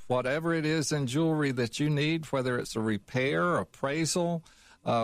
whatever it is in jewelry that you need, whether it's a repair, appraisal.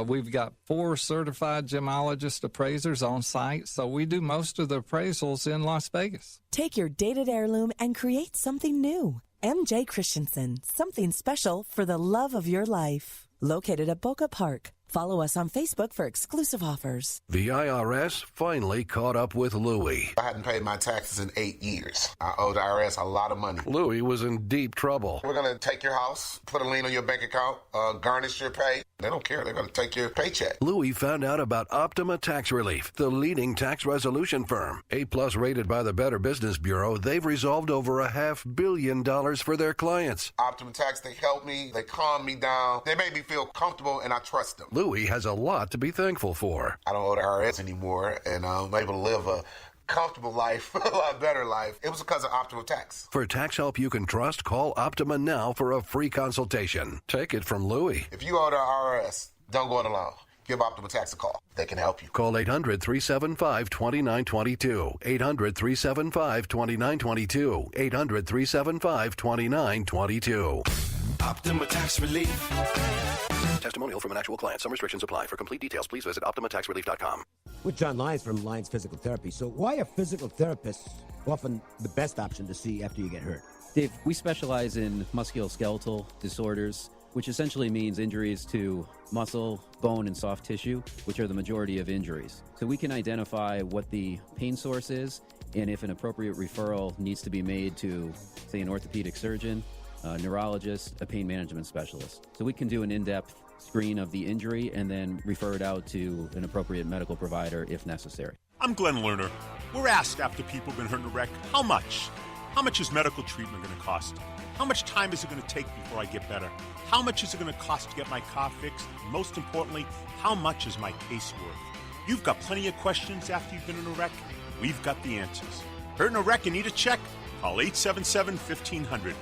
We've got 4 certified gemologist appraisers on site, so we do most of the appraisals in Las Vegas. Take your dated heirloom and create something new. MJ Christensen, something special for the love of your life. Located at Boca Park. Follow us on Facebook for exclusive offers. The IRS finally caught up with Louie. I hadn't paid my taxes in 8 years. I owe the IRS a lot of money. Louie was in deep trouble. We're going to take your house, put a lien on your bank account, garnish your pay. They don't care. They're going to take your paycheck. Louie found out about Optima Tax Relief, the leading tax resolution firm. A-plus rated by the Better Business Bureau, they've resolved over $500 million for their clients. Optima Tax, they help me. They calm me down. They make me feel comfortable, and I trust them. Louie has a lot to be thankful for. I don't owe the IRS anymore, and I'm able to live a comfortable life, a lot better life. It was because of Optima Tax. For tax help you can trust, call Optima now for a free consultation. Take it from Louie. If you owe the IRS, don't go it alone. Give Optima Tax a call. They can help you. Call 800-375-2922. 800-375-2922. 800-375-2922. Optima Tax Relief. Testimonial from an actual client. Some restrictions apply. For complete details, please visit OptimaTaxRelief.com. With John Lyons from Lyons Physical Therapy. So why are physical therapists often the best option to see after you get hurt? Dave, we specialize in musculoskeletal disorders, which essentially means injuries to muscle, bone, and soft tissue, which are the majority of injuries. So we can identify what the pain source is, and if an appropriate referral needs to be made to, say, an orthopedic surgeon, a neurologist, a pain management specialist. So we can do an in-depth screen of the injury and then refer it out to an appropriate medical provider if necessary. I'm Glenn Lerner. We're asked after people have been hurt in a wreck, how much? How much is medical treatment going to cost? How much time is it going to take before I get better? How much is it going to cost to get my car fixed? And most importantly, how much is my case worth? You've got plenty of questions after you've been in a wreck. We've got the answers. Hurt in a wreck and need a check? Call 877-1500. The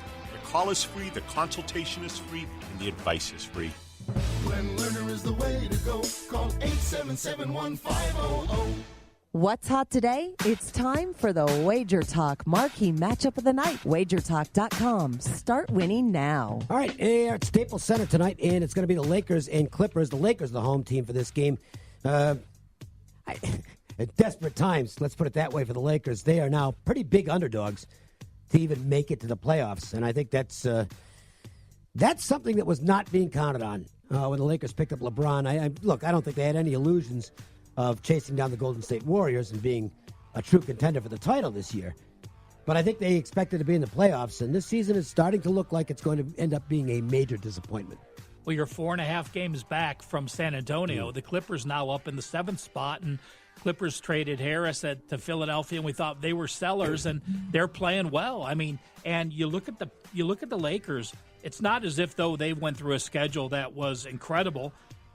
call is free, the consultation is free, and the advice is free. Glenn Lerner is the way to go. Call 877-1500. What's hot today? It's time for the Wager Talk Marquee Matchup of the Night. WagerTalk.com. Start winning now. All right, at Staples Center tonight, and it's going to be the Lakers and Clippers. The Lakers are the home team for this game. At desperate times, let's put it that way, for the Lakers. They are now pretty big underdogs to even make it to the playoffs, and I think that's something that was not being counted on when the Lakers picked up LeBron. I don't think they had any illusions of chasing down the Golden State Warriors and being a true contender for the title this year. But I think they expected to be in the playoffs, and this season is starting to look like it's going to end up being a major disappointment. Well, you're 4.5 games back from San Antonio. The Clippers now up in the 7th spot, and Clippers traded Harris to Philadelphia, and we thought they were sellers, and they're playing well. I mean, and you look at the Lakers. It's not as if though they went through a schedule that was incredible.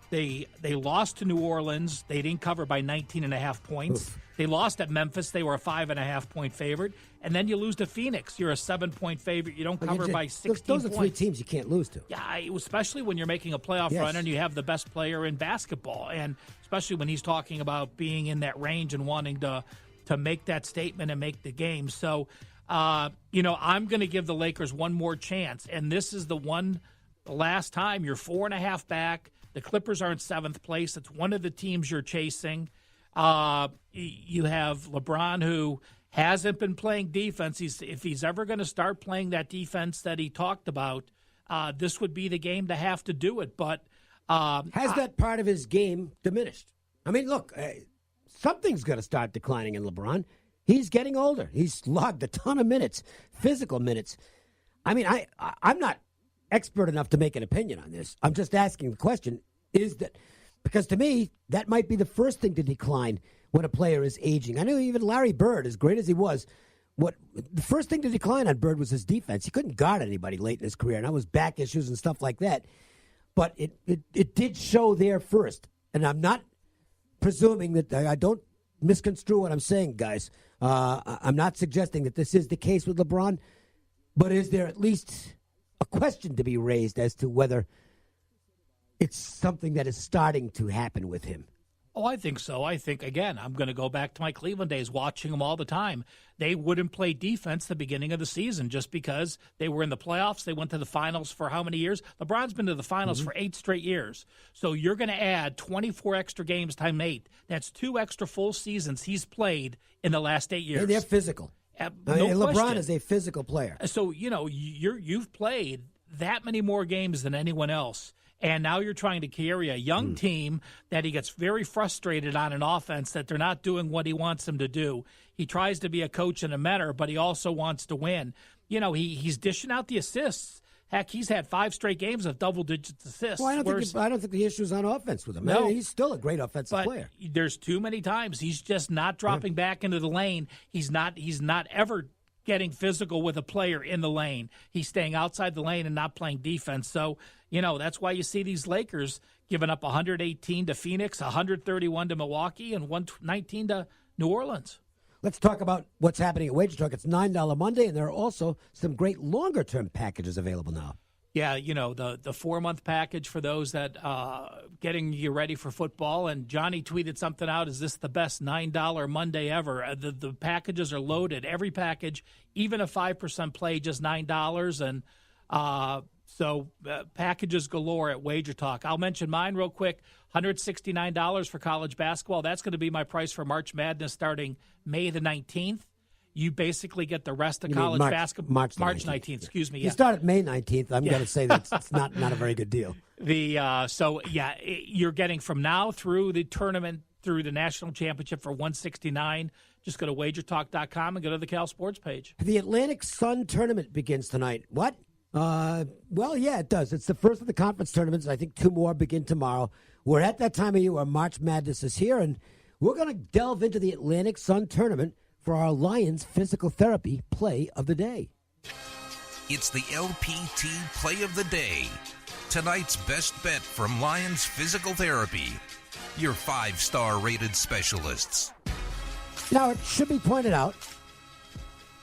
They lost to New Orleans. They didn't cover by 19.5 points. Oof. They lost at Memphis. They were a 5.5-point favorite. And then you lose to Phoenix. You're a 7-point favorite. You don't cover by 16 points. Those are 3 teams you can't lose to. Yeah, especially when you're making a playoff run and you have the best player in basketball. And especially when he's talking about being in that range and wanting to make that statement and make the game. So, I'm going to give the Lakers one more chance. And this is the last time. You're 4.5 back. The Clippers are in 7th place. It's one of the teams you're chasing. You have LeBron, who hasn't been playing defense. If he's ever going to start playing that defense that he talked about, this would be the game to have to do it. But has that part of his game diminished? I mean, look, something's going to start declining in LeBron. He's getting older. He's logged a ton of minutes, physical minutes. I mean, I'm not expert enough to make an opinion on this. I'm just asking the question, because to me, that might be the first thing to decline when a player is aging. I know even Larry Bird, as great as he was, the first thing to decline on Bird was his defense. He couldn't guard anybody late in his career, and that was back issues and stuff like that. But it did show there first. And I'm not presuming that I don't misconstrue what I'm saying, guys. I'm not suggesting that this is the case with LeBron, but is there at least a question to be raised as to whether it's something that is starting to happen with him? Oh, I think so. I think, again, I'm going to go back to my Cleveland days, watching them all the time. They wouldn't play defense the beginning of the season just because they were in the playoffs. They went to the finals for how many years? LeBron's been to the finals for 8 straight years. So you're going to add 24 extra games times 8. That's 2 extra full seasons he's played in the last 8 years. And they're physical. LeBron is a physical player. So, you've played that many more games than anyone else. And now you're trying to carry a young team that he gets very frustrated on an offense that they're not doing what he wants them to do. He tries to be a coach and a mentor, but he also wants to win. He's dishing out the assists. Heck, he's had 5 straight games of double-digit assists. Well, I don't think the issue is on offense with him. No, he's still a great offensive player. There's too many times he's just not dropping back into the lane. He's not ever getting physical with a player in the lane. He's staying outside the lane and not playing defense. So, that's why you see these Lakers giving up 118 to Phoenix, 131 to Milwaukee, and 119 to New Orleans. Let's talk about what's happening at Wager Talk. It's $9 Monday, and there are also some great longer-term packages available now. Yeah, the 4-month package for those that getting you ready for football. And Johnny tweeted something out, is this the best $9 Monday ever? The packages are loaded. Every package, even a 5% play, just $9. And so packages galore at Wager Talk. I'll mention mine real quick. $169 for college basketball. That's going to be my price for March Madness starting May the 19th. You basically get the rest of college basketball. March 19th, excuse me. You start at May 19th. I'm going to say that's it's not a very good deal. You're getting from now through the tournament, through the national championship for $169. Just go to wagertalk.com and go to the Cal Sports page. The Atlantic Sun tournament begins tonight. What? It does. It's the first of the conference tournaments. I think 2 more begin tomorrow. We're at that time of year where March Madness is here, and we're going to delve into the Atlantic Sun tournament for our Lions Physical Therapy Play of the Day. It's the LPT Play of the Day. Tonight's best bet from Lions Physical Therapy. Your 5-star rated specialists. Now, it should be pointed out,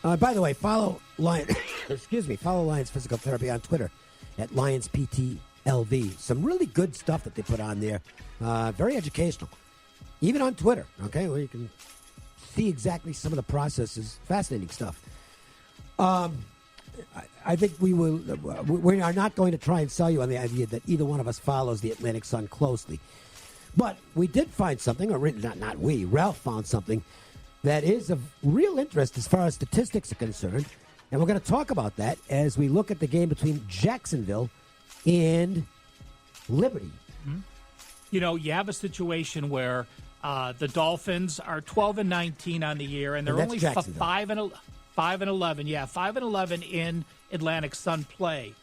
by the way, follow Lions Physical Therapy on Twitter at LionsPTLV. Some really good stuff that they put on there. Very educational. Even on Twitter, okay, where you can see exactly some of the processes. Fascinating stuff. I think we are not going to try and sell you on the idea that either one of us follows the Atlantic Sun closely. But we did find something, Ralph found something that is of real interest as far as statistics are concerned. And we're going to talk about that as we look at the game between Jacksonville and Liberty. Mm-hmm. You have a situation where the Dolphins are 12-19 on the year, and they're only 5-11. Yeah, 5-11 in Atlantic Sun play.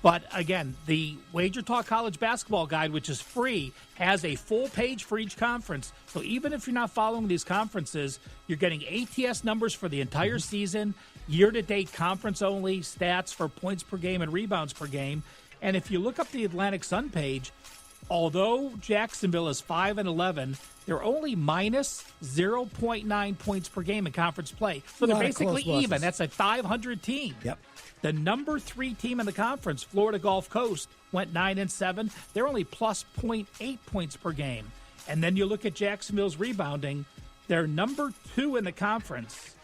But again, the Wager Talk College Basketball Guide, which is free, has a full page for each conference. So even if you're not following these conferences, you're getting ATS numbers for the entire season, year-to-date conference-only stats for points per game and rebounds per game. And if you look up the Atlantic Sun page, although Jacksonville is 5-11, they're only minus 0.9 points per game in conference play. So they're basically even. That's a 500 team. Yep. The number 3 team in the conference, Florida Gulf Coast, went 9-7. They're only plus 0.8 points per game. And then you look at Jacksonville's rebounding. They're number 2 in the conference.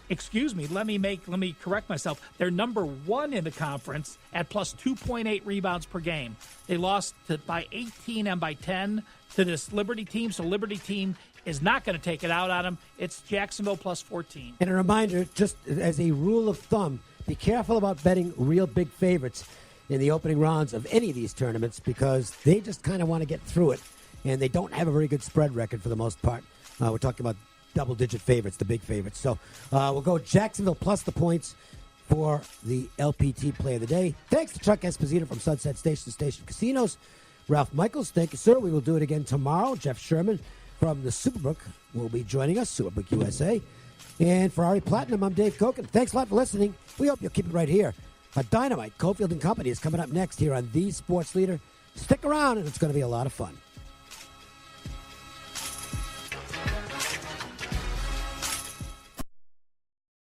Excuse me, let me correct myself. They're number 1 in the conference at plus 2.8 rebounds per game. They lost by 18 and by 10 to this Liberty team. So Liberty team is not going to take it out on them. It's Jacksonville plus 14. And a reminder, just as a rule of thumb, be careful about betting real big favorites in the opening rounds of any of these tournaments because they just kind of want to get through it, and they don't have a very good spread record for the most part. We're talking about double-digit favorites, the big favorites. So we'll go Jacksonville plus the points for the LPT Play of the Day. Thanks to Chuck Esposito from Sunset Station Casinos. Ralph Michaels, thank you, sir. We will do it again tomorrow. Jeff Sherman from the Superbook will be joining us, Superbook USA. And for Ari Platinum, I'm Dave Cokin. Thanks a lot for listening. We hope you'll keep it right here. A Dynamite, Cofield & Company is coming up next here on The Sports Leader. Stick around, and it's going to be a lot of fun.